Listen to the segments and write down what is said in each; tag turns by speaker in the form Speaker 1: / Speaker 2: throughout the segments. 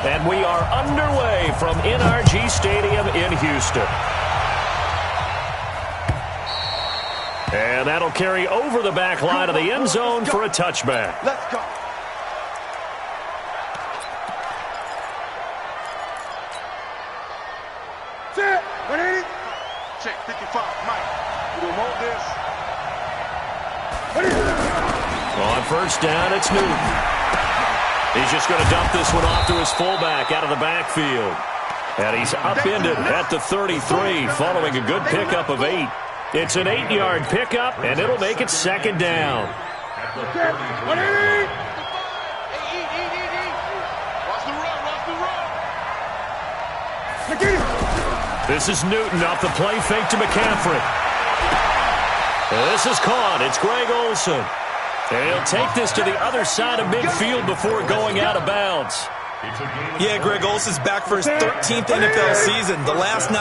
Speaker 1: And we are underway from NRG Stadium in Houston. And that'll carry over the back line of the end zone for a touchback.
Speaker 2: Let's go. Set. 180. Check 55. Mike, you don't hold this.
Speaker 1: On first down, it's Newton. He's just going to dump this one off to his fullback out of the backfield. And he's upended at the 33 following a good pickup of 8. It's an 8-yard pickup, and it'll make it second down.
Speaker 2: Watch the run.
Speaker 1: This is Newton off the play fake to McCaffrey. This is caught. It's Greg Olsen. And he'll take this to the other side of midfield before going out of bounds.
Speaker 3: Yeah, Greg Olsen's back for his 13th NFL season. The last 9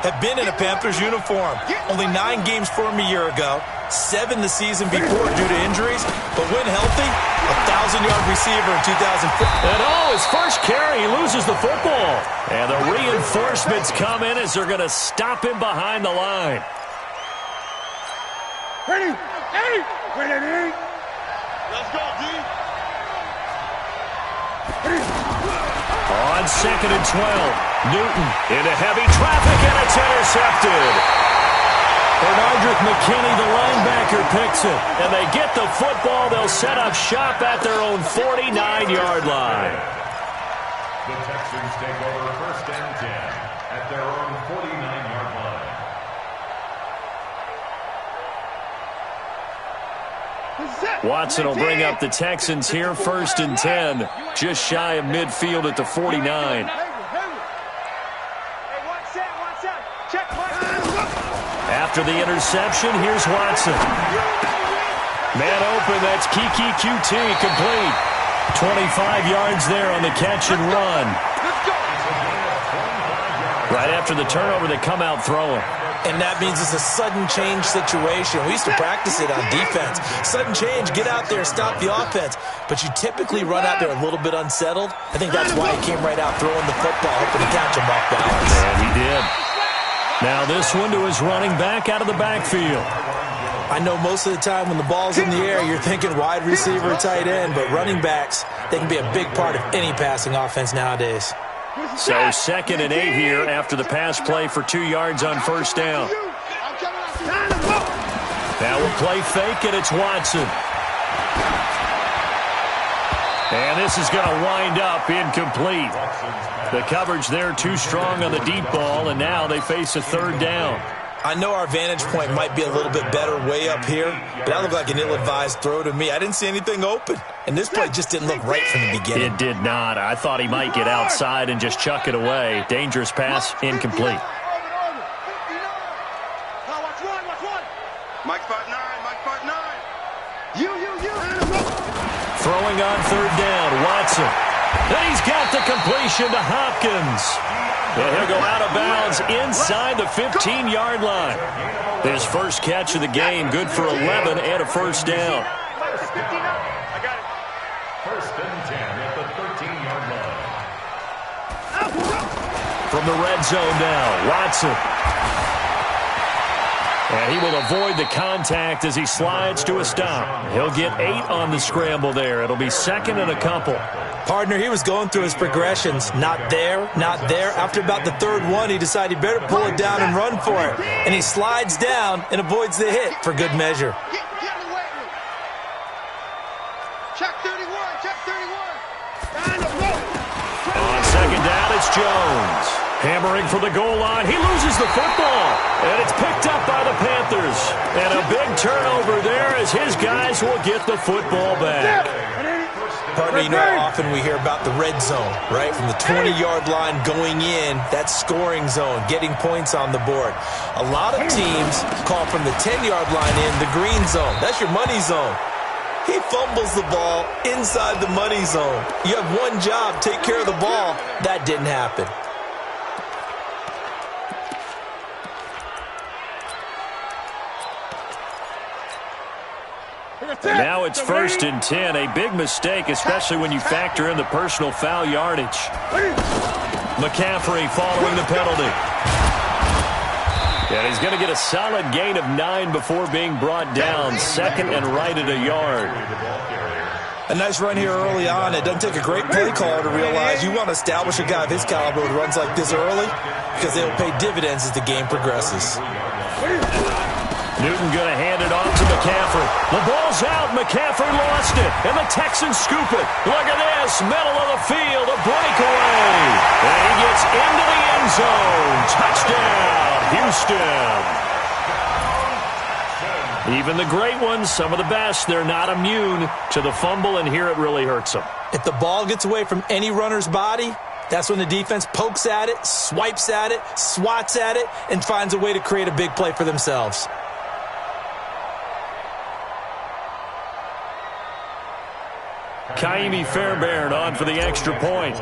Speaker 3: have been in a Panthers uniform. Only 9 games for him a year ago, 7 the season before due to injuries. But when healthy, a 1,000-yard receiver in 2004.
Speaker 1: And his first carry, he loses the football. And the reinforcements come in as they're going to stop him behind the line.
Speaker 2: Ready? Ready? Let's go, D.
Speaker 1: On 2nd and 12, Newton into heavy traffic, and it's intercepted. Bernardrick McKinney, the linebacker, picks it. And they get the football. They'll set up shop at their own 49-yard line.
Speaker 4: The Texans take over first and 10 at their own 49-yard line.
Speaker 1: Watson will bring up the Texans here, first and 10, just shy of midfield at the 49. After the interception, here's Watson. Man open, that's Kiki QT, complete. 25 yards there on the catch and run. Right after the turnover, they come out throwing.
Speaker 3: And that means it's a sudden change situation. We used to practice it on defense. Sudden change, get out there, stop the offense. But you typically run out there a little bit unsettled. I think that's why he came right out throwing the football, hoping to catch him off balance.
Speaker 1: And he did. Now this one to his running back out of the backfield.
Speaker 3: I know most of the time when the ball's in the air, you're thinking wide receiver, tight end. But running backs, they can be a big part of any passing offense nowadays.
Speaker 1: So 2nd and 8 here after the pass play for 2 yards on first down. Now we'll play fake, and it's Watson. And this is going to wind up incomplete. The coverage there too strong on the deep ball, and now they face a 3rd down.
Speaker 3: I know our vantage point might be a little bit better way up here, but that looked like an ill-advised throw to me. I didn't see anything open, and this play just didn't look right from the beginning.
Speaker 1: It did not. I thought he might get outside and just chuck it away. Dangerous pass, incomplete.
Speaker 2: Mike 5'9", Mike 5'9". You.
Speaker 1: Throwing on 3rd down, Watson. And he's got the completion to Hopkins. And he'll go out of bounds inside the 15-yard line. His first catch of the game, good for 11 and a first down.
Speaker 4: First and 10 at the 13-yard line.
Speaker 1: From the red zone now, Watson. And he will avoid the contact as he slides to a stop. He'll get 8 on the scramble there. It'll be 2nd and a couple.
Speaker 3: Partner, he was going through his progressions. Not there, not there. After about the 3rd one, he decided he better pull it down and run for it. And he slides down and avoids the hit for good measure.
Speaker 2: Check 31.
Speaker 1: On 2nd down, it's Jones. Hammering for the goal line. He loses the football. And it's picked up by the Panthers. And a big turnover there as his guys will get the football back.
Speaker 3: Partner, you know how often we hear about the red zone, right? From the 20-yard line going in, that scoring zone, getting points on the board. A lot of teams call from the 10-yard line in the green zone. That's your money zone. He fumbles the ball inside the money zone. You have one job, take care of the ball. That didn't happen.
Speaker 1: And now it's 1st and 10. A big mistake, especially when you factor in the personal foul yardage. McCaffrey following the penalty. And he's going to get a solid gain of 9 before being brought down. 2nd and right at a yard.
Speaker 3: A nice run here early on. It doesn't take a great play caller to realize you want to establish a guy of his caliber with runs like this early because they will pay dividends as the game progresses.
Speaker 1: Newton going to hand it off to McCaffrey. The ball's out. McCaffrey lost it. And the Texans scoop it. Look at this. Middle of the field. A breakaway. And he gets into the end zone. Touchdown, Houston. Even the great ones, some of the best, they're not immune to the fumble, and here it really hurts them.
Speaker 3: If the ball gets away from any runner's body, that's when the defense pokes at it, swipes at it, swats at it, and finds a way to create a big play for themselves.
Speaker 1: Kaimi Fairbairn on for the extra point.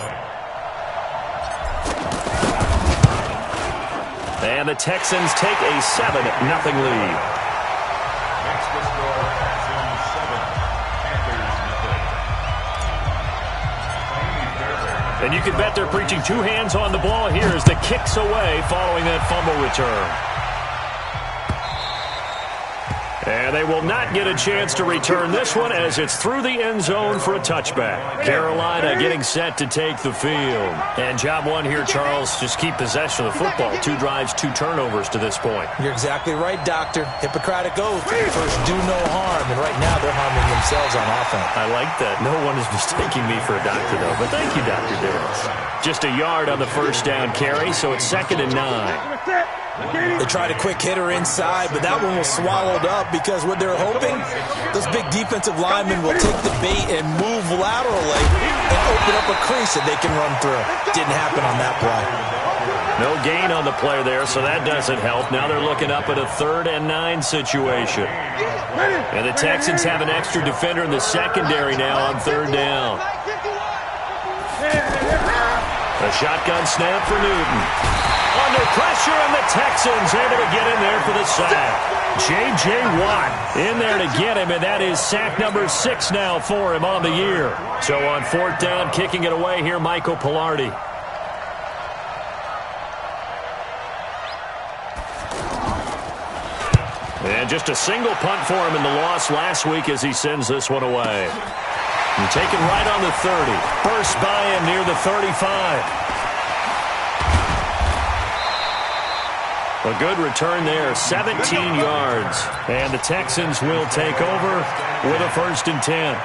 Speaker 1: And the Texans take a 7-0 lead. And you can bet they're preaching 2 hands on the ball here as the kick's away following that fumble return. And they will not get a chance to return this one as it's through the end zone for a touchback. Carolina getting set to take the field. And job one here, Charles, just keep possession of the football. 2 drives, 2 turnovers to this point.
Speaker 3: You're exactly right, Doctor. Hippocratic oath. First, do no harm. And right now, they're harming themselves on offense.
Speaker 1: I like that. No one is mistaking me for a doctor, though. But thank you, Dr. Dales. Just a yard on the first down carry, so it's 2nd and 9.
Speaker 3: They tried a quick hitter inside, but that one was swallowed up because what they're hoping, those big defensive linemen will take the bait and move laterally and open up a crease that they can run through. Didn't happen on that play.
Speaker 1: No gain on the play there, so that doesn't help. Now they're looking up at a 3rd and 9 situation. And the Texans have an extra defender in the secondary now on 3rd down. A shotgun snap for Newton. Under pressure, and the Texans able to get in there for the sack. J.J. Watt in there to get him, and that is sack number 6 now for him on the year. So on 4th down, kicking it away here, Michael Pilardi. And just a single punt for him in the loss last week as he sends this one away. And taken right on the 30. Burst by him near the 35. A good return there, 17 yards. And the Texans will take over with a 1st and 10.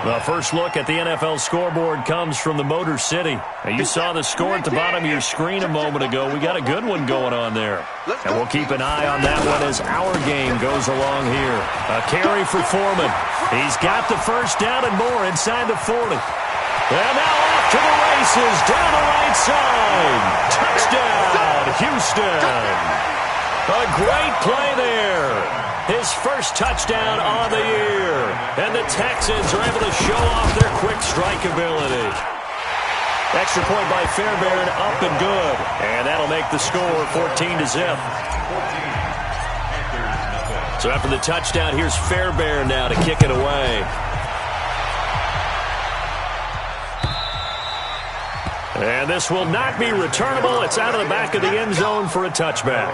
Speaker 1: The first look at the NFL scoreboard comes from the Motor City. Now, you saw the score at the bottom of your screen a moment ago. We got a good one going on there. And we'll keep an eye on that one as our game goes along here. A carry for Foreman. He's got the first down and more inside the 40. And now off to the races, down the right side. Touchdown, Houston. A great play there. His first touchdown on the year. And the Texans are able to show off their quick strike ability. Extra point by Fairbairn, up and good. And that'll make the score 14-0. So after the touchdown, here's Fairbairn now to kick it away. And this will not be returnable. It's out of the back of the end zone for a touchback.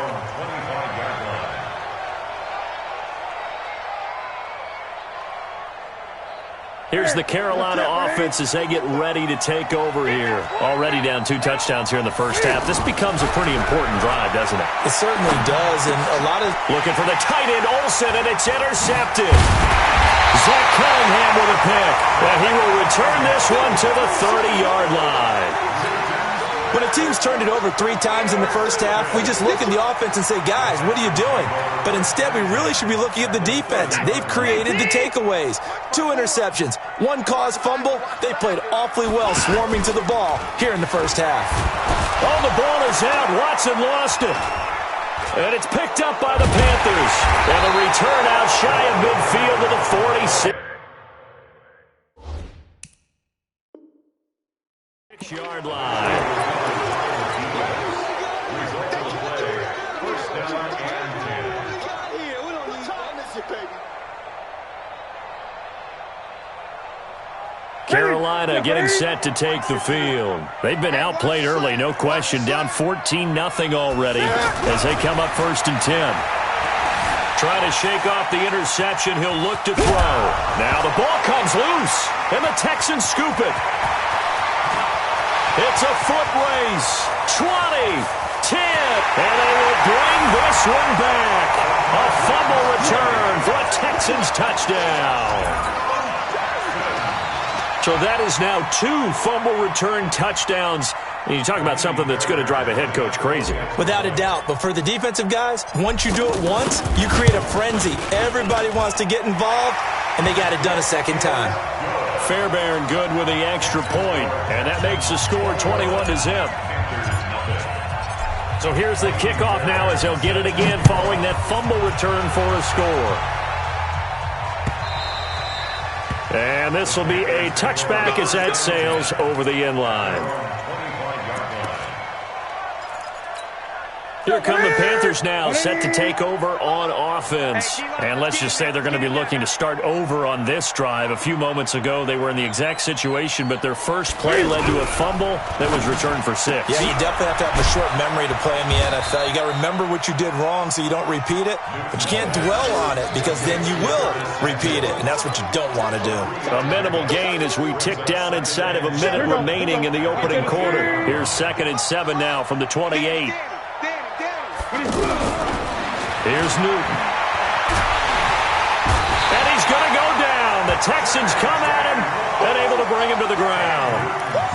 Speaker 1: Here's the Carolina offense as they get ready to take over here. Already down 2 touchdowns here in the first half. This becomes a pretty important drive, doesn't it?
Speaker 3: It certainly does, and a lot of...
Speaker 1: Looking for the tight end, Olsen, and it's intercepted. Zach Cunningham with a pick. And he will return this one to the 30-yard line.
Speaker 3: When a team's turned it over 3 times in the first half, we just look at the offense and say, guys, what are you doing? But instead, we really should be looking at the defense. They've created the takeaways. 2 interceptions, 1 caused fumble. They played awfully well swarming to the ball here in the first half.
Speaker 1: Oh, the ball is out. Watson lost it. And it's picked up by the Panthers. And the return out shy of midfield to the 46. 6-yard line. Carolina getting set to take the field. They've been outplayed early, no question. Down 14-0 already as they come up 1st and 10. Trying to shake off the interception. He'll look to throw. Now the ball comes loose, and the Texans scoop it. It's a foot race. 20, 10, and they will bring this one back. A fumble return for a Texans touchdown. So that is now 2 fumble return touchdowns. And you talk about something that's going to drive a head coach crazy.
Speaker 3: Without a doubt. But for the defensive guys, once you do it once, you create a frenzy. Everybody wants to get involved, and they got it done a second time.
Speaker 1: Fairbairn good with the extra point, and that makes the score 21-0. So here's the kickoff now as they'll get it again following that fumble return for a score. And this will be a touchback as that sails over the end line. Here come the Panthers now, set to take over on offense. And let's just say they're going to be looking to start over on this drive. A few moments ago, they were in the exact situation, but their first play led to a fumble that was returned for 6.
Speaker 3: Yeah, you definitely have to have a short memory to play in the NFL. You got to remember what you did wrong so you don't repeat it, but you can't dwell on it because then you will repeat it, and that's what you don't want to do.
Speaker 1: A minimal gain as we tick down inside of a minute remaining in the opening quarter. Here's 2nd and 7 now from the 28. Here's Newton. And he's going to go down. The Texans come at him and able to bring him to the ground.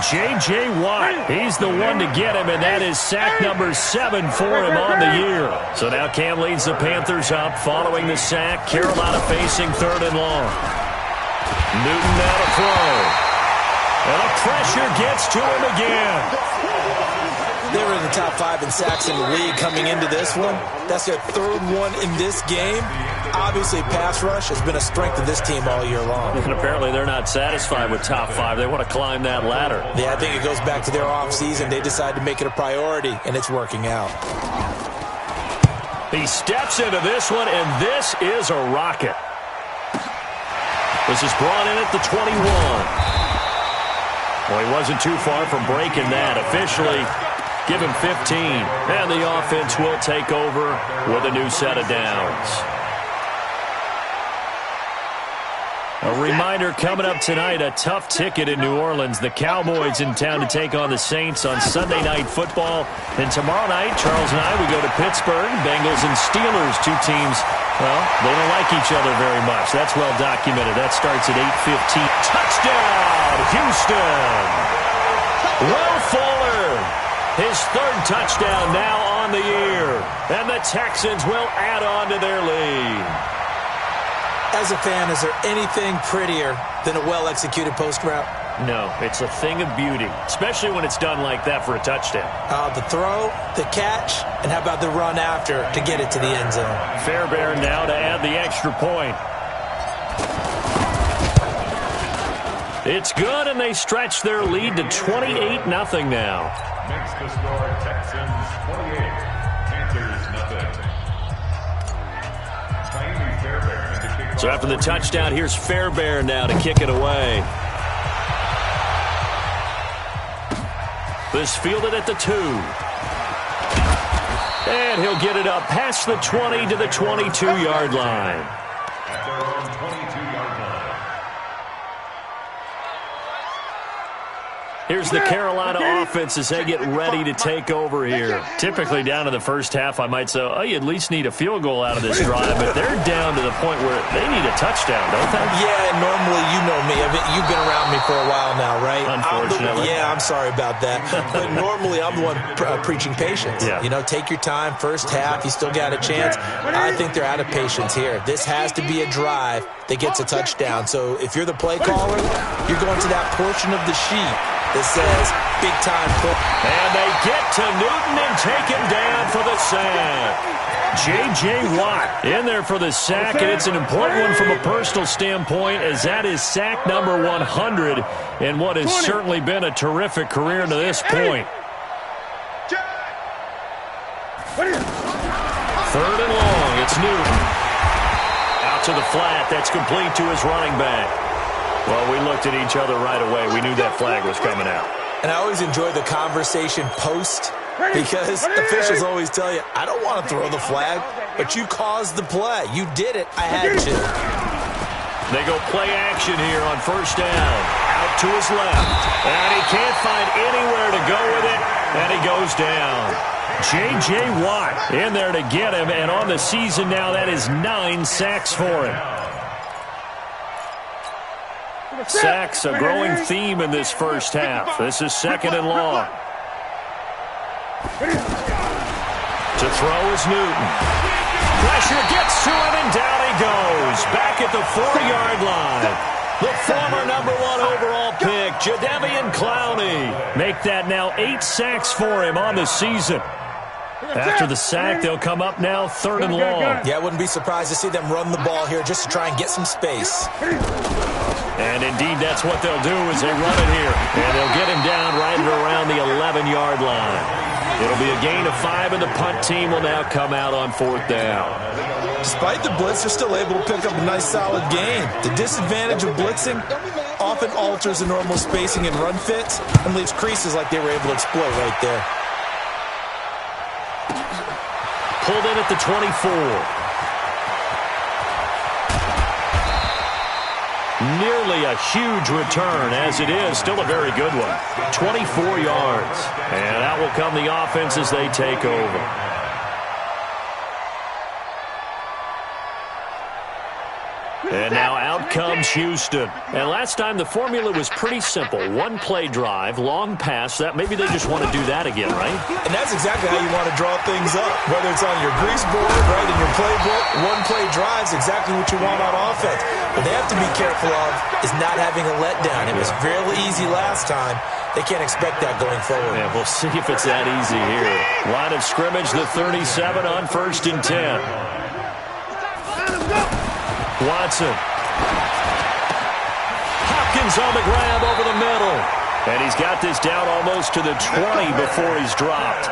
Speaker 1: J.J. Watt, he's the one to get him, and that is sack number 7 for him on the year. So now Cam leads the Panthers up following the sack. Carolina facing 3rd and long. Newton now to throw. And the pressure gets to him again.
Speaker 3: They were in the top 5 in sacks in the league coming into this one. That's their 3rd one in this game. Obviously, pass rush has been a strength of this team all year long.
Speaker 1: And apparently they're not satisfied with top 5. They want to climb that ladder.
Speaker 3: Yeah, I think it goes back to their offseason. They decided to make it a priority, and it's working out.
Speaker 1: He steps into this one, and this is a rocket. This is brought in at the 21. Well, he wasn't too far from breaking that. Officially, give him 15. And the offense will take over with a new set of downs. A reminder coming up tonight, a tough ticket in New Orleans. The Cowboys in town to take on the Saints on Sunday Night Football. And tomorrow night, Charles and I, we go to Pittsburgh. Bengals and Steelers, 2 teams, well, they don't like each other very much. That's well documented. That starts at 8:15. Touchdown, Houston! Will Fuller, his 3rd touchdown now on the year. And the Texans will add on to their lead.
Speaker 3: As a fan, is there anything prettier than a well-executed post route?
Speaker 1: No, it's a thing of beauty, especially when it's done like that for a touchdown.
Speaker 3: The throw, the catch, and how about the run after to get it to the end zone?
Speaker 1: Fairbairn now to add the extra point. It's good, and they stretch their lead to 28-0 now.
Speaker 4: Makes the score Texans 28, Panthers nothing.
Speaker 1: So after the touchdown, here's Fairbairn now to kick it away. This fielded at the 2. And he'll get it up past the 20 to the 22-yard line.
Speaker 4: At their own 22-yard line.
Speaker 1: Here's the Carolina offense as they get ready to take over here. Typically down to the first half, I might say, oh, you at least need a field goal out of this drive, but they're down to the point where they need a touchdown, don't they?
Speaker 3: Yeah, normally you know me. You've been around me for a while now, right?
Speaker 1: Unfortunately.
Speaker 3: I'm sorry about that. But normally I'm the one preaching patience.
Speaker 1: Yeah.
Speaker 3: You know, take your time. First half, you still got a chance. I think they're out of patience here. This has to be a drive that gets a touchdown. So if you're the play caller, you're going to that portion of the sheet that says big time play.
Speaker 1: And they get to Newton and take him down for the sack. J.J. Watt in there for the sack, and it's an important one from a personal standpoint as that is sack number 100 in what has certainly been a terrific career to this point. 3rd and long, it's Newton. Out to the flat, that's complete to his running back. Well, we looked at each other right away. We knew that flag was coming out.
Speaker 3: And I always enjoy the conversation post because officials always tell you, I don't want to throw the flag, but you caused the play. You did it. I had to.
Speaker 1: They go play action here on first down. Out to his left. And he can't find anywhere to go with it. And he goes down. J.J. Watt in there to get him. And on the season now, that is 9 sacks for him. Sacks, a growing theme in this first half. This is 2nd and long. To throw is Newton. Pressure gets to him, and down he goes. Back at the 4-yard line. The former #1 overall pick, Jadeveon Clowney. Make that now 8 sacks for him on the season. After the sack, they'll come up now 3rd and long.
Speaker 3: Yeah, I wouldn't be surprised to see them run the ball here just to try and get some space.
Speaker 1: And indeed, that's what they'll do is they run it here. And they'll get him down right around the 11-yard line. It'll be a gain of 5, and the punt team will now come out on 4th down.
Speaker 3: Despite the blitz, they're still able to pick up a nice, solid gain. The disadvantage of blitzing often alters the normal spacing and run fits and leaves creases like they were able to exploit right there.
Speaker 1: Pulled in at the 24. Nearly a huge return, as it is. Still a very good one. 24 yards. And out will come the offense as they take over. And now out comes Houston. And last time the formula was pretty simple. 1-play drive, long pass. That maybe they just want to do that again, right?
Speaker 3: And that's exactly how you want to draw things up. Whether it's on your grease board, right, in your playbook, 1-play drive is exactly what you want on offense. What they have to be careful of is not having a letdown. It was fairly easy last time. They can't expect that going forward.
Speaker 1: Yeah, we'll see if it's that easy here. Line of scrimmage, the 37 on 1st and 10. Watson. Hopkins on the grab over the middle. And he's got this down almost to the 20 before he's dropped.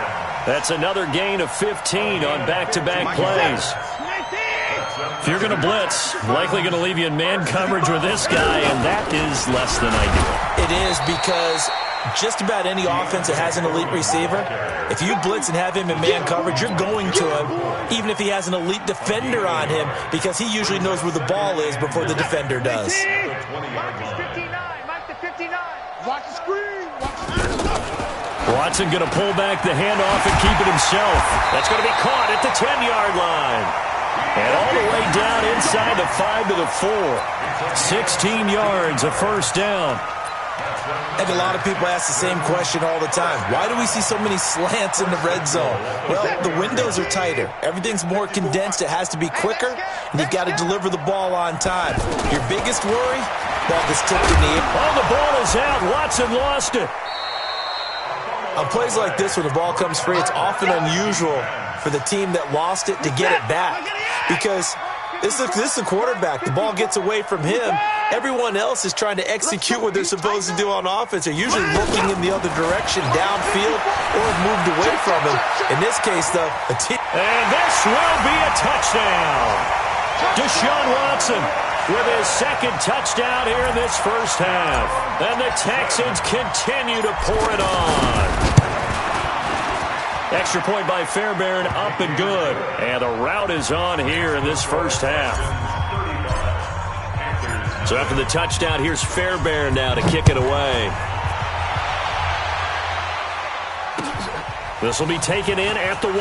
Speaker 1: That's another gain of 15 on back-to-back plays. If you're going to blitz, likely going to leave you in man coverage with this guy, and that is less than ideal.
Speaker 3: It is because just about any offense that has an elite receiver, if you blitz and have him in man coverage, you're going to him, even if he has an elite defender on him, because he usually knows where the ball is before the defender does.
Speaker 1: Watson going to pull back the handoff and keep it himself. That's going to be caught at the 10-yard line. And all the way down inside the 5 to the 4. 16 yards, a first down.
Speaker 3: And a lot of people ask the same question all the time. Why do we see so many slants in the red zone? Well, the windows are tighter. Everything's more condensed. It has to be quicker, and you've got to deliver the ball on time. Your biggest worry? Ball gets tipped in the air.
Speaker 1: Oh, the ball is out. Watson lost it.
Speaker 3: On plays like this, when the ball comes free, it's often unusual for the team that lost it to get it back. Because this is a quarterback. The ball gets away from him. Everyone else is trying to execute what they're supposed to do on offense. They're usually looking in the other direction, downfield, or moved away from him. In this case, though, a team.
Speaker 1: And this will be a touchdown. Deshaun Watson with his 2nd touchdown here in this first half. And the Texans continue to pour it on. Extra point by Fairbairn, up and good. And the route is on here in this first half. So after the touchdown, here's Fairbairn now to kick it away. This will be taken in at the 1.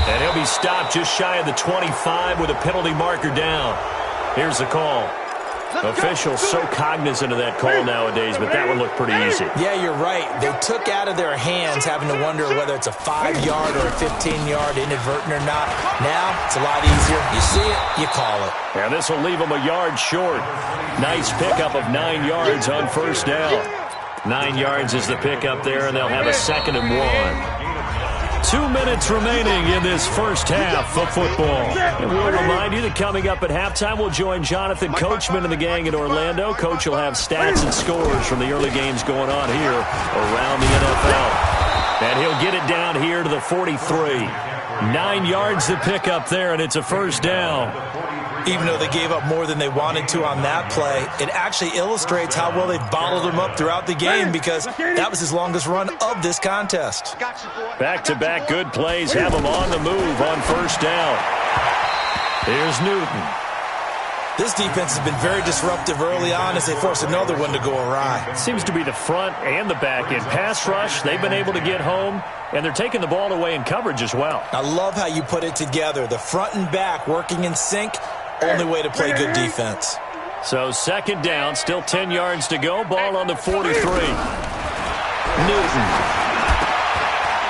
Speaker 1: And he'll be stopped just shy of the 25 with a penalty marker down. Here's the call. Officials so cognizant of that call nowadays, but that one looked pretty easy.
Speaker 3: Yeah, you're right. They took out of their hands having to wonder whether it's a 5-yard or a 15-yard inadvertent or not. Now, it's a lot easier. You see it, you call it.
Speaker 1: And this will leave them a yard short. Nice pickup of 9 yards on first down. 9 yards is the pickup there, and they'll have a 2nd and 1. 2 minutes remaining in this first half of football. And we'll remind you that coming up at halftime, we'll join Jonathan Coachman and the gang in Orlando. Coach will have stats and scores from the early games going on here around the NFL. And he'll get it down here to the 43. 9 yards to pick up there, and it's a first down.
Speaker 3: Even though they gave up more than they wanted to on that play, it actually illustrates how well they've bottled them up throughout the game because that was his longest run of this contest.
Speaker 1: Back-to-back good plays have them on the move on first down. Here's Newton.
Speaker 3: This defense has been very disruptive early on as they force another one to go awry.
Speaker 1: Seems to be the front and the back. In pass rush, they've been able to get home, and they're taking the ball away in coverage as well.
Speaker 3: I love how you put it together. The front and back working in sync, only way to play good defense.
Speaker 1: So second down, still 10 yards to go. Ball on the 43. Newton.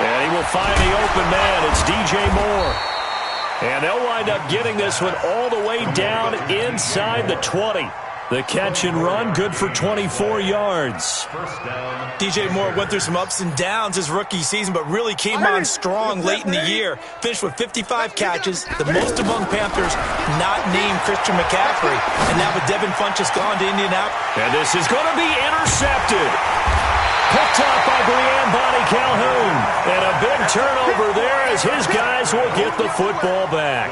Speaker 1: And he will find the open man. It's DJ Moore. And they'll wind up getting this one all the way down inside the 20. The catch and run, good for 24 yards.
Speaker 3: DJ Moore went through some ups and downs his rookie season, but really came on strong late in the year. Finished with 55 catches, the most among Panthers not named Christian McCaffrey. And now with Devin Funchess gone to Indianapolis.
Speaker 1: And this is going to be intercepted. Picked up by Bonnie Calhoun. And a big turnover there as his guys will get the football back.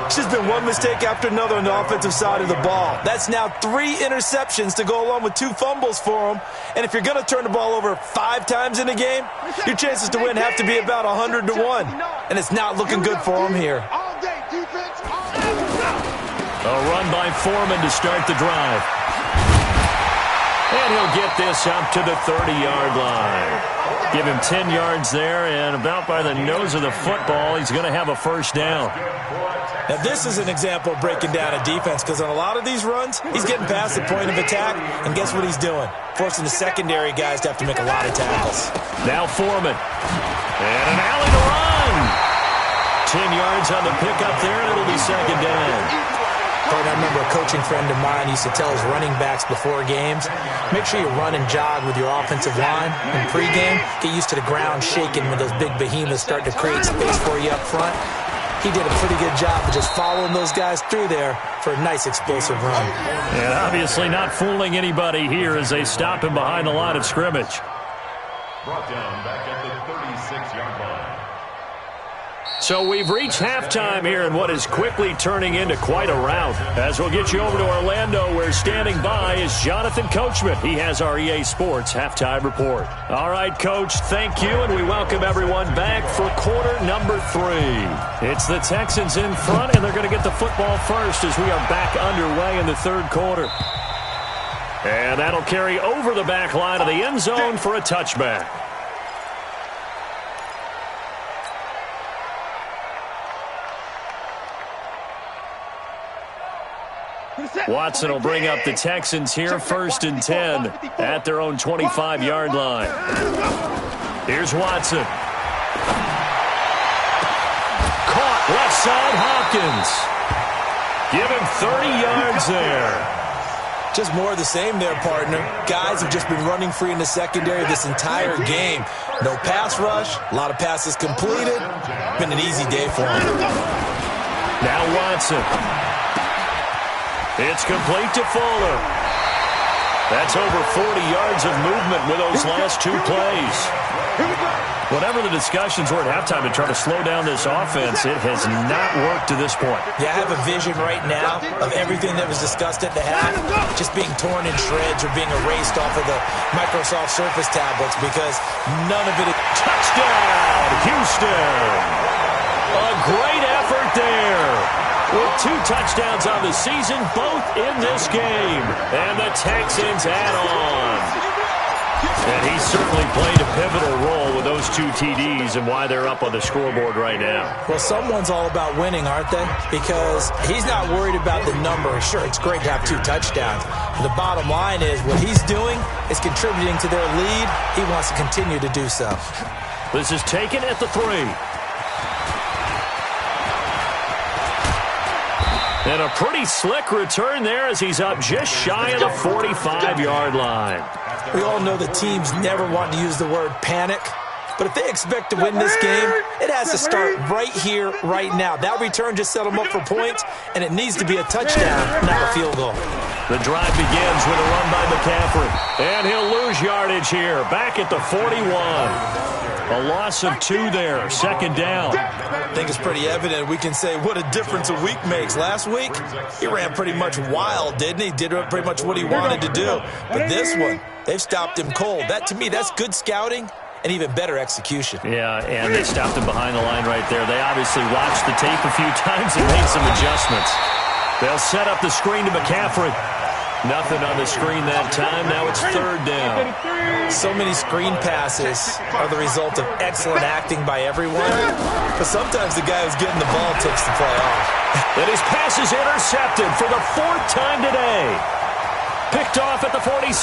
Speaker 3: It's just been one mistake after another on the offensive side of the ball. That's now 3 interceptions to go along with 2 fumbles for him. And if you're going to turn the ball over 5 times in a game, your chances to win have to be about 100 to 1. And it's not looking good for him here.
Speaker 1: A run by Foreman to start the drive. And he'll get this up to the 30-yard line. Give him 10 yards there, and about by the nose of the football, he's going to have a first down.
Speaker 3: Now, this is an example of breaking down a defense because on a lot of these runs, he's getting past the point of attack, and guess what he's doing? Forcing the secondary guys to have to make a lot of tackles.
Speaker 1: Now Foreman. And an alley to run. 10 yards on the pickup there, and it'll be second down.
Speaker 3: I remember a coaching friend of mine used to tell his running backs before games, make sure you run and jog with your offensive line in pregame. Get used to the ground shaking when those big behemoths start to create space for you up front. He did a pretty good job of just following those guys through there for a nice explosive run.
Speaker 1: And obviously not fooling anybody here as they stop him behind the line of scrimmage.
Speaker 4: Brought down back at the 36-yard line.
Speaker 1: So we've reached halftime here in what is quickly turning into quite a rout. As we'll get you over to Orlando, where standing by is Jonathan Coachman. He has our EA Sports halftime report. All right, Coach, thank you, and we welcome everyone back for quarter number 3. It's the Texans in front, and they're going to get the football first as we are back underway in the third quarter. And that'll carry over the back line of the end zone for a touchback. Watson will bring up the Texans here, 1st and 10 at their own 25-yard line. Here's Watson. Caught left side, Hopkins. Give him 30 yards there.
Speaker 3: Just more of the same there, partner. Guys have just been running free in the secondary this entire game. No pass rush, a lot of passes completed. Been an easy day for him.
Speaker 1: Now Watson. It's complete to Fuller. That's over 40 yards of movement with those last 2 plays. Whatever the discussions were at halftime to try to slow down this offense, it has not worked to this point.
Speaker 3: Yeah, I have a vision right now of everything that was discussed at the half just being torn in shreds or being erased off of the Microsoft Surface tablets because none of it is...
Speaker 1: Touchdown, Houston! A great effort there. With 2 touchdowns on the season, both in this game. And the Texans add on. And he certainly played a pivotal role with those 2 TDs and why they're up on the scoreboard right now.
Speaker 3: Well, someone's all about winning, aren't they? Because he's not worried about the number. Sure, it's great to have 2 touchdowns. But the bottom line is what he's doing is contributing to their lead. He wants to continue to do so.
Speaker 1: This is taken at the 3. And a pretty slick return there as he's up just shy of the 45-yard line.
Speaker 3: We all know that teams never want to use the word panic. But if they expect to win this game, it has to start right here, right now. That return just set them up for points, and it needs to be a touchdown, not a field goal.
Speaker 1: The drive begins with a run by McCaffrey. And he'll lose yardage here. Back at the 41. A loss of 2 there. Second down.
Speaker 3: I think it's pretty evident. We can say what a difference a week makes. Last week, he ran pretty much wild, didn't he? Did pretty much what he wanted to do. But this one, they've stopped him cold. That, to me, that's good scouting and even better execution.
Speaker 1: Yeah, and they stopped him behind the line right there. They obviously watched the tape a few times and made some adjustments. They'll set up the screen to McCaffrey. Nothing on the screen that time. Now it's third down.
Speaker 3: So many screen passes are the result of excellent acting by everyone. But sometimes the guy who's getting the ball takes the play off.
Speaker 1: And his pass is intercepted for the 4th time today. Picked off at the 47.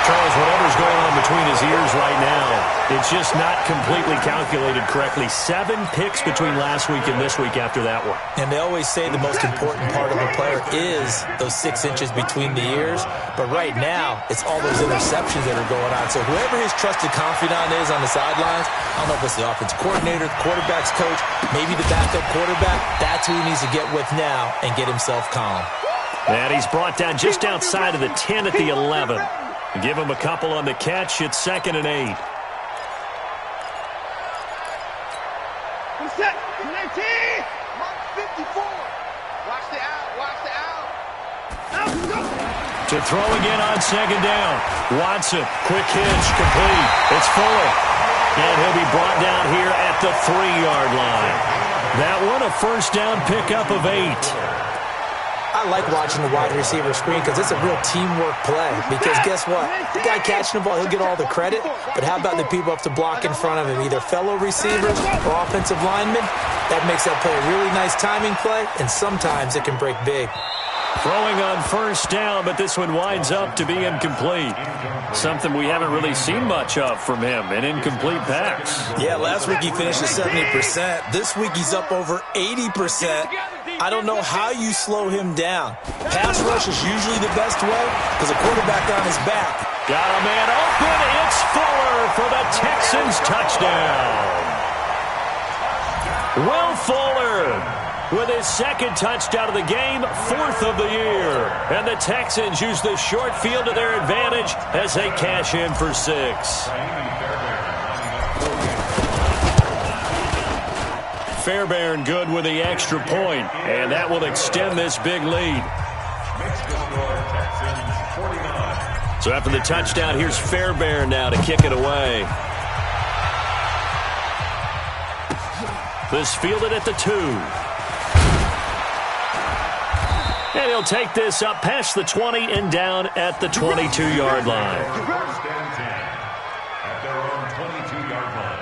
Speaker 1: Charles, whatever's going on between his ears right now, it's just not completely calculated correctly. 7 picks between last week and this week after that one.
Speaker 3: And they always say the most important part of a player is those 6 inches between the ears. But right now, it's all those interceptions that are going on. So whoever his trusted confidant is on the sidelines, I don't know if it's the offensive coordinator, the quarterback's coach, maybe the backup quarterback, that's who he needs to get with now and get himself calm.
Speaker 1: And he's brought down just outside of the 10 at the 11. Give him a couple on the catch. It's 2nd and 8.
Speaker 2: Set. 19. Mark 54. Watch the out.
Speaker 1: To throw again on 2nd down. Watson. Quick hitch. Complete. It's Fuller. And he'll be brought down here at the 3-yard line. That one a first down pickup of 8.
Speaker 3: I like watching the wide receiver screen because it's a real teamwork play. Because guess what? The guy catching the ball, he'll get all the credit. But how about the people up to block in front of him? Either fellow receivers or offensive linemen. That makes that play a really nice timing play, and sometimes it can break big.
Speaker 1: Throwing on first down, but this one winds up to be incomplete. Something we haven't really seen much of from him, an incomplete pass.
Speaker 3: Yeah, last week he finished at 70%. This week he's up over 80%. I don't know how you slow him down. Pass rush is usually the best way because a quarterback on his back.
Speaker 1: Got a man open. It's Fuller for the Texans touchdown. Will Fuller with his 2nd touchdown of the game, 4th of the year. And the Texans use the short field to their advantage as they cash in for 6. Fairbairn good with the extra point, and that will extend this big lead. So after the touchdown, here's Fairbairn now to kick it away. This fielded at the 2. And he'll take this up past the 20 and down at the 22-yard line.
Speaker 4: First and 10 at their own 22-yard line.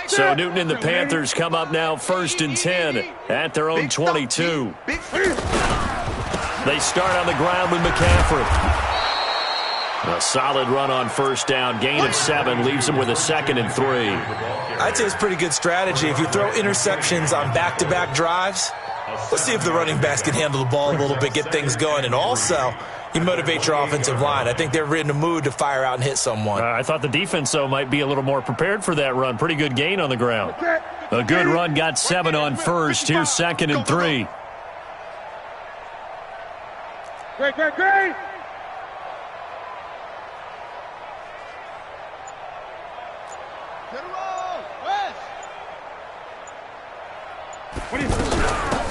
Speaker 1: So Newton and the Panthers come up now 1st and 10 at their own 22. They start on the ground with McCaffrey. A solid run on first down. Gain of 7 leaves him with a 2nd and 3.
Speaker 3: I'd say it's pretty good strategy. If you throw interceptions on back-to-back drives, let's see if the running backs can handle the ball a little bit, get things going. And also, you motivate your offensive line. I think they're in the mood to fire out and hit someone.
Speaker 1: I thought the defense, though, might be a little more prepared for that run. Pretty good gain on the ground. A good run, got 7 on first. Here's 2nd and 3.
Speaker 2: Great.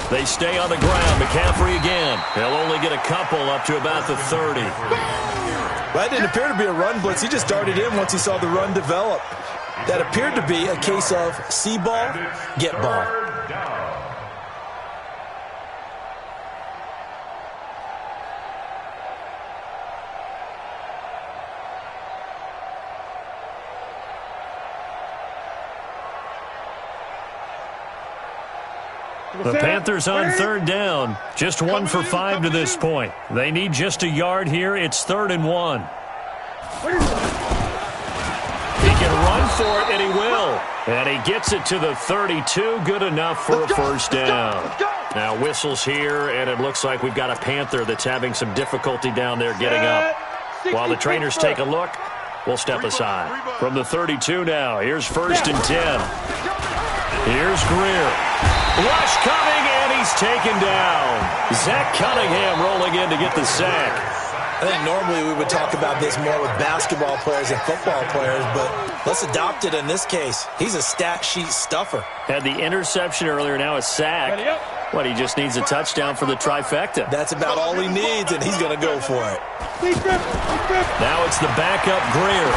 Speaker 1: They stay on the ground. McCaffrey again. He'll only get a couple up to about the 30.
Speaker 3: That didn't appear to be a run blitz. He just darted in once he saw the run develop. That appeared to be a case of see ball, get ball.
Speaker 1: The Panthers on 3rd down. Just 1 for 5 to this point. They need just a yard here. It's 3rd and 1. He can run for it, and he will. And he gets it to the 32. Good enough for a first down. Now whistles here, and it looks like we've got a Panther that's having some difficulty down there getting up. While the trainers take a look, will step aside. From the 32 now, here's 1st and 10. Here's Greer. Rush coming, and he's taken down. Zach Cunningham rolling in to get the sack.
Speaker 3: I think normally we would talk about this more with basketball players and football players, but let's adopt it in this case. He's a stat sheet stuffer.
Speaker 1: Had the interception earlier, now a sack. What, he just needs a touchdown for the trifecta.
Speaker 3: That's about all he needs, and he's going to go for it.
Speaker 1: Now it's the backup Greer.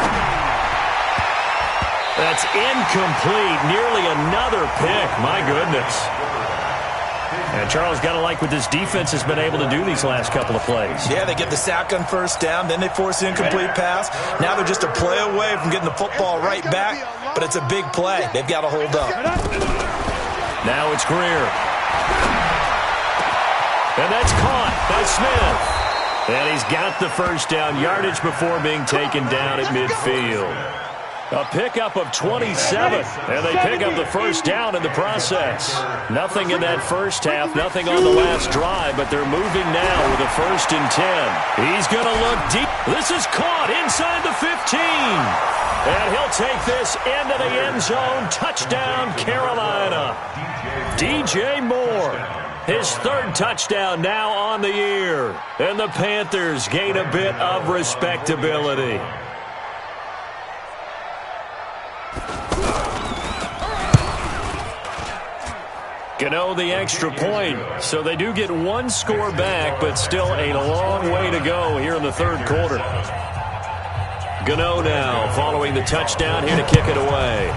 Speaker 1: That's incomplete. Nearly another pick. My goodness. And Charles, got to like what this defense has been able to do these last couple of plays.
Speaker 3: Yeah, they get the sack on 1st down, then they force the incomplete pass. Now they're just a play away from getting the football right back, but it's a big play. They've got to hold up.
Speaker 1: Now it's Greer. And that's caught by Smith. And he's got the 1st down, yardage before being taken down at midfield. A pickup of 27, and they pick up the 1st down in the process. Nothing in that first half, nothing on the last drive, but they're moving now with a 1st and 10. He's going to look deep. This is caught inside the 15. And he'll take this into the end zone. Touchdown, Carolina. DJ Moore. His 3rd touchdown now on the year. And the Panthers gain a bit of respectability. Gano the extra point, so they do get 1 score back, but still a long way to go here in the 3rd quarter. Gano now following the touchdown here to kick it away.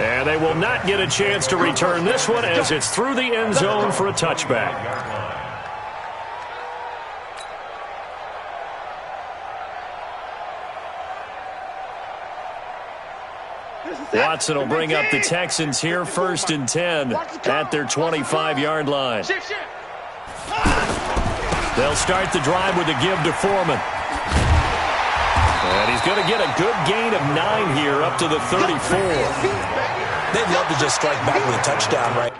Speaker 1: And they will not get a chance to return this one as it's through the end zone for a touchback. Watson will bring up the Texans here, 1st and 10 at their 25-yard line. They'll start the drive with a give to Foreman. And he's going to get a good gain of 9 here up to the 34.
Speaker 3: They'd love to just strike back with a touchdown, right?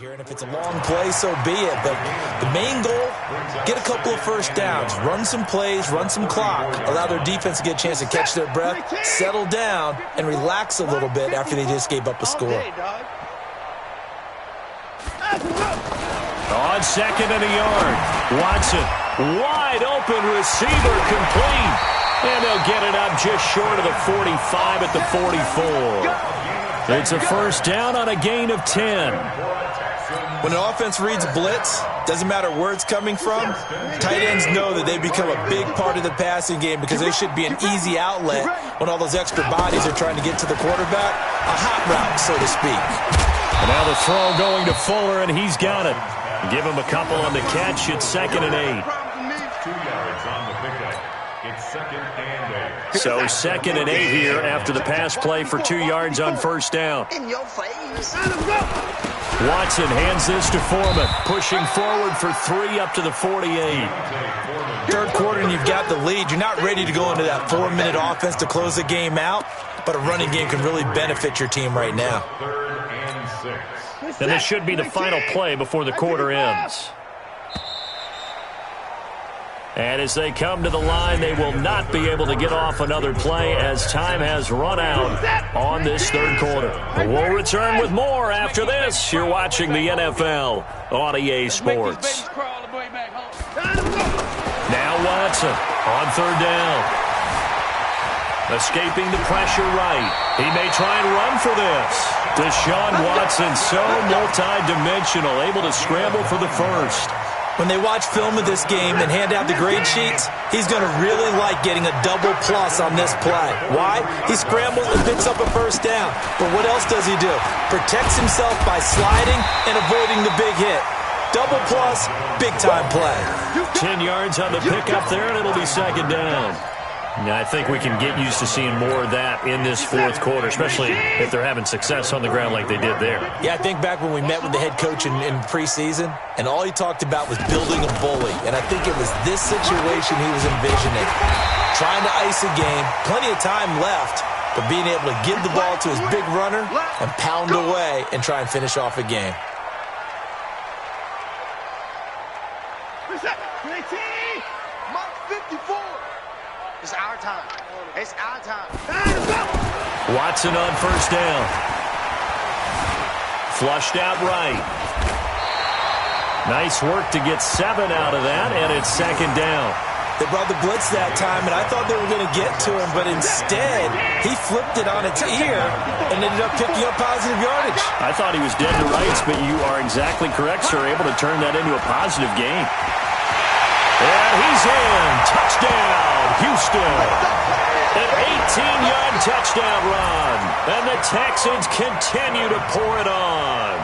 Speaker 3: Here, and if it's a long play, so be it. But the main goal, get a couple of 1st downs, run some plays, run some clock, allow their defense to get a chance to catch their breath, settle down, and relax a little bit after they just gave up a score.
Speaker 1: On 2nd and a yard, Watson, wide open receiver, complete. And they'll get it up just short of the 45 at the 44. It's a 1st down on a gain of 10.
Speaker 3: When an offense reads blitz, doesn't matter where it's coming from, tight ends know that they become a big part of the passing game because they should be an easy outlet when all those extra bodies are trying to get to the quarterback. A hot route, so to speak.
Speaker 1: And now the throw going to Fuller, and he's got it. Give him a couple on the catch. It's 2nd and 8.
Speaker 4: 2 yards on the pickup. It's 2nd and 8.
Speaker 1: So 2nd and 8 here after the pass play for 2 yards on 1st down.
Speaker 5: In your face.
Speaker 1: Watson hands this to Foreman, pushing forward for 3 up to the 48.
Speaker 3: 3rd quarter and you've got the lead. You're not ready to go into that 4-minute offense to close the game out, but a running game can really benefit your team right now.
Speaker 4: 3rd and 6.
Speaker 1: And this should be the final play before the quarter ends. And as they come to the line, they will not be able to get off another play as time has run out on this third quarter. We'll return with more after this. You're watching the NFL on EA Sports. Now Watson on third down. Escaping the pressure right. He may try and run for this. Deshaun Watson, so multi-dimensional, able to scramble for the first.
Speaker 3: When they watch film of this game and hand out the grade sheets, he's going to really like getting a double plus on this play. Why? He scrambles and picks up a first down. But what else does he do? Protects himself by sliding and avoiding the big hit. Double plus, big-time play.
Speaker 1: 10 yards on the pickup there, and it'll be second down. Now, I think we can get used to seeing more of that in this fourth quarter, especially if they're having success on the ground like they did there.
Speaker 3: Yeah, I think back when we met with the head coach in preseason, and all he talked about was building a bully. And I think it was this situation he was envisioning. Trying to ice a game, plenty of time left, but being able to give the ball to his big runner and pound away and try and finish off a game.
Speaker 2: Mark 54. It's our time. It's our time.
Speaker 1: Watson on first down. Flushed out right. Nice work to get 7 out of that, and it's second down.
Speaker 3: They brought the blitz that time, and I thought they were going to get to him, but instead, he flipped it on its ear and ended up picking up positive yardage.
Speaker 1: I thought he was dead to rights, but you are exactly correct, sir. Able to turn that into a positive gain. And he's in. Touchdown, Houston. An 18-yard touchdown run. And the Texans continue to pour it on.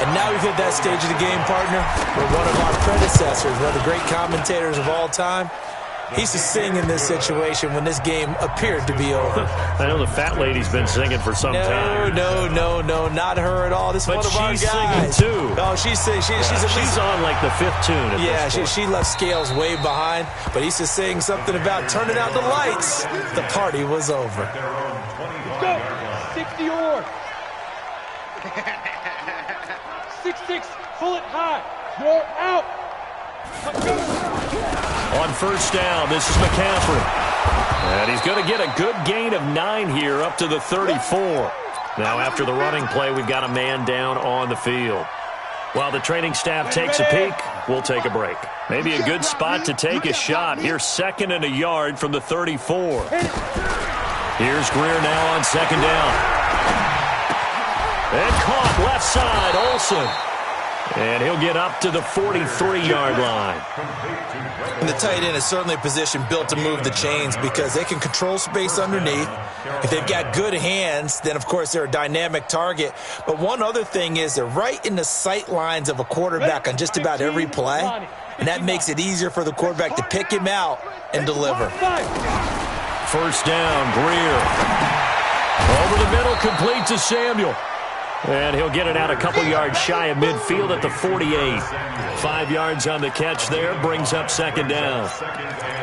Speaker 3: And now we've hit that stage of the game, partner, where one of our predecessors, one of the great commentators of all time, he used to sing in this situation when this game appeared to be over.
Speaker 1: I know the fat lady's been singing for some time.
Speaker 3: No, not her at all. This is one of our guys.
Speaker 1: But she's singing too.
Speaker 3: Oh, she's
Speaker 1: on like the 5th tune.
Speaker 3: Yeah, she left Scales way behind, but he used to sing something about turning out the lights. The party was over.
Speaker 5: Go! 60-or. 6-6, pull it high. You're out.
Speaker 1: On first down, this is McCaffrey. And he's going to get a good gain of 9 here up to the 34. Now after the running play, we've got a man down on the field. While the training staff takes a peek, we'll take a break. Maybe a good spot to take a shot. Here's 2nd and a yard from the 34. Here's Greer now on second down. And caught left side, Olsen. And he'll get up to the 43-yard line.
Speaker 3: And the tight end is certainly a position built to move the chains because they can control space underneath. If they've got good hands, then, of course, they're a dynamic target. But one other thing is they're right in the sight lines of a quarterback on just about every play, and that makes it easier for the quarterback to pick him out and deliver.
Speaker 1: First down, Greer. Over the middle, complete to Samuel. And he'll get it out a couple yards shy of midfield at the 48. 5 yards on the catch there, brings up second down.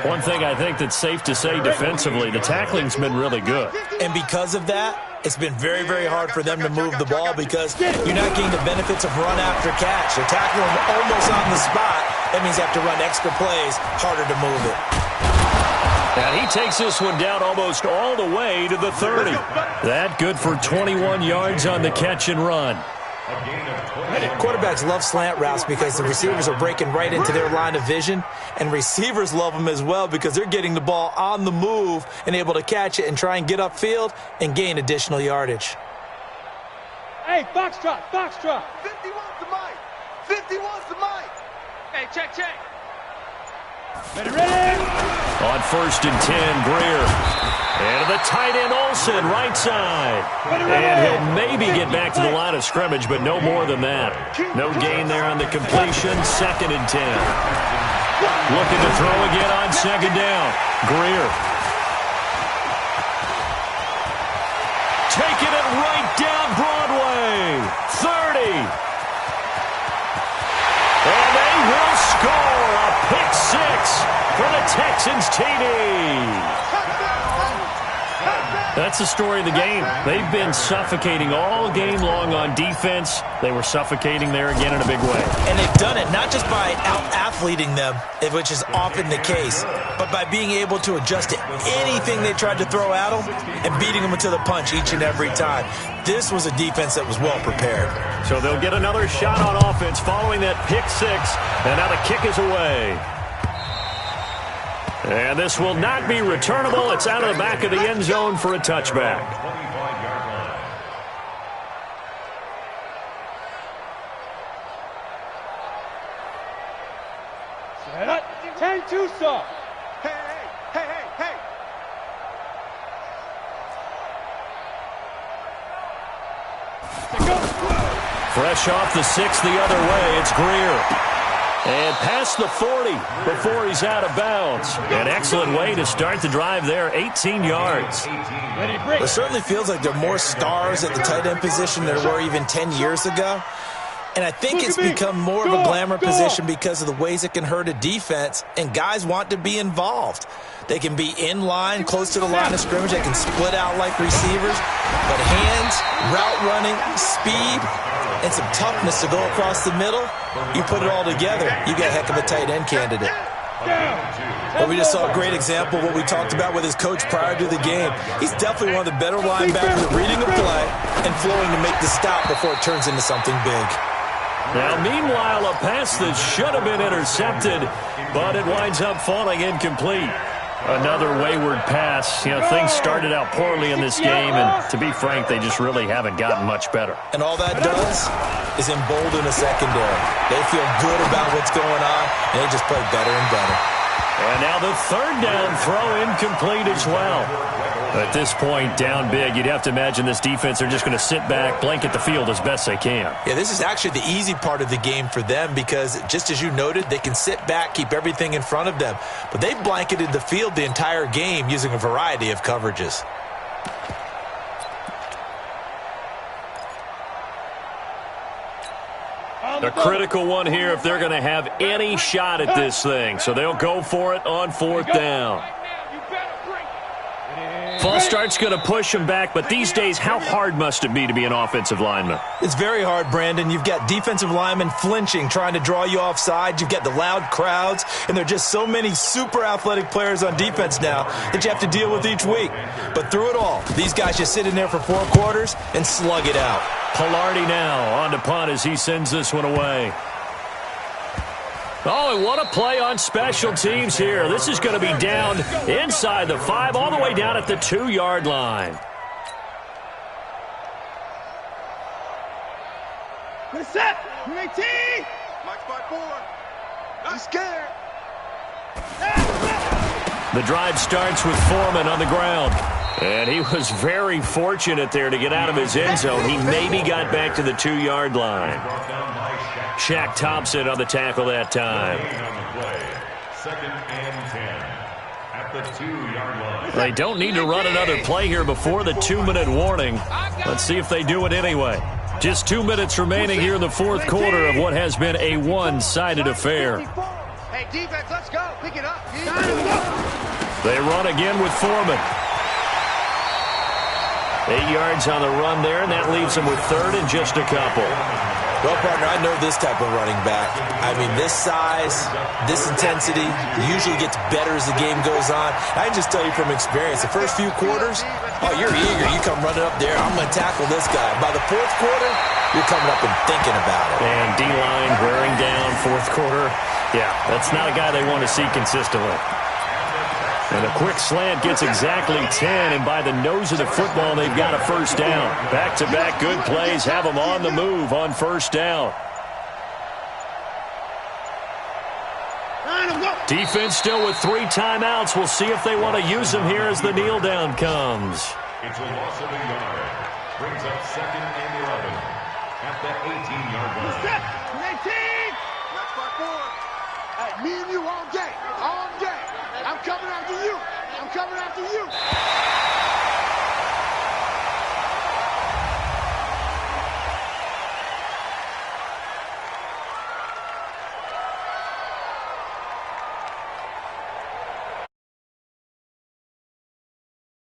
Speaker 1: One thing I think that's safe to say defensively, the tackling's been really good.
Speaker 3: And because of that, it's been very, very hard for them to move the ball because you're not getting the benefits of run after catch. They're tackling them almost on the spot. That means they have to run extra plays, harder to move it.
Speaker 1: And he takes this one down almost all the way to the 30. That good for 21 yards on the catch and run.
Speaker 3: Quarterbacks love slant routes because the receivers are breaking right into their line of vision, and receivers love them as well because they're getting the ball on the move and able to catch it and try and get upfield and gain additional yardage.
Speaker 5: Hey, Foxtrot.
Speaker 2: 50 wants the mic. 50 wants the mic. Hey, check.
Speaker 5: Ready?
Speaker 1: On first and 10, Greer. And the tight end Olsen, right side. And he'll maybe get back to the line of scrimmage, but no more than that. No gain there on the completion, 2nd and 10. Looking to throw again on second down. Greer. Taking it right down Broadway. 30. And they will score a pick 6 for the Texans TD. That's the story of the game. They've been suffocating all game long on defense. They were suffocating there again in a big way.
Speaker 3: And they've done it not just by out-athleting them, which is often the case, but by being able to adjust to anything they tried to throw at them and beating them to the punch each and every time. This was a defense that was well prepared.
Speaker 1: So they'll get another shot on offense following that pick six, and now the kick is away. And this will not be returnable. It's out of the back of the end zone for a touchback.
Speaker 4: 25-yard line.
Speaker 5: Set up. 10-2 stop.
Speaker 2: Hey.
Speaker 1: Fresh off the 6 the other way, it's Greer. And past the 40 before he's out of bounds. An excellent way to start the drive there, 18 yards.
Speaker 3: It certainly feels like there are more stars at the tight end position than there were even 10 years ago. And I think it's become more of a glamour position because of the ways it can hurt a defense, and guys want to be involved. They can be in line, close to the line of scrimmage. They can split out like receivers. But hands, route running, speed, and some toughness to go across the middle, you put it all together, you got a heck of a tight end candidate. But we just saw a great example of what we talked about with his coach prior to the game. He's definitely one of the better linebackers at reading a play and flowing to make the stop before it turns into something big.
Speaker 1: Now, meanwhile, a pass that should have been intercepted, but it winds up falling incomplete. Another wayward pass. You know, things started out poorly in this game, and to be frank, they just really haven't gotten much better.
Speaker 3: And all that does is embolden a secondary. They feel good about what's going on, and they just play better and better.
Speaker 1: And now the third down throw incomplete as well. At this point, down big, you'd have to imagine this defense are just going to sit back, blanket the field as best they can.
Speaker 3: Yeah, this is actually the easy part of the game for them because, just as you noted, they can sit back, keep everything in front of them. But they've blanketed the field the entire game using a variety of coverages.
Speaker 1: A critical one here if they're going to have any shot at this thing. So they'll go for it on fourth down. False start's going to push him back, but these days, how hard must it be to be an offensive lineman?
Speaker 3: It's very hard, Brandon. You've got defensive linemen flinching, trying to draw you offside. You've got the loud crowds, and there are just so many super athletic players on defense now that you have to deal with each week. But through it all, these guys just sit in there for 4 quarters and slug it out.
Speaker 1: Pilardi now on to punt as he sends this one away. Oh, and what a play on special teams here. This is going to be down inside the 5, all the way down at the 2-yard line.
Speaker 2: Good set. 18. Mike spot 4. I'm scared.
Speaker 1: The drive starts with Foreman on the ground. And he was very fortunate there to get out of his end zone. He maybe got back to the 2-yard line. Shaq Thompson on the tackle that time.
Speaker 4: Second and 10 at the 2-yard line.
Speaker 1: They don't need to run another play here before the 2-minute warning. Let's see if they do it anyway. Just 2 minutes remaining here in the fourth quarter of what has been a one-sided affair.
Speaker 2: Hey, defense, let's go. Pick it up.
Speaker 1: They run again with Foreman. 8 yards on the run there, and that leaves them with third and just a couple.
Speaker 3: Well, partner, I know this type of running back. I mean, this size, this intensity usually gets better as the game goes on. I can just tell you from experience, the first few quarters, oh, you're eager. You come running up there, I'm going to tackle this guy. By the fourth quarter, you're coming up and thinking about it.
Speaker 1: And D-line wearing down fourth quarter. Yeah, that's not a guy they want to see consistently. And a quick slant gets exactly 10, and by the nose of the football, they've got a first down. Back-to-back good plays have them on the move on first down. Defense still with 3 timeouts. We'll see if they want to use them here as the kneel down comes.
Speaker 4: It's a loss of a yard. Brings up second and 11 at the 18-yard line.
Speaker 2: 18. Let's go 4. Hey, me and you all day. All day. I'm coming after you. I'm coming after you.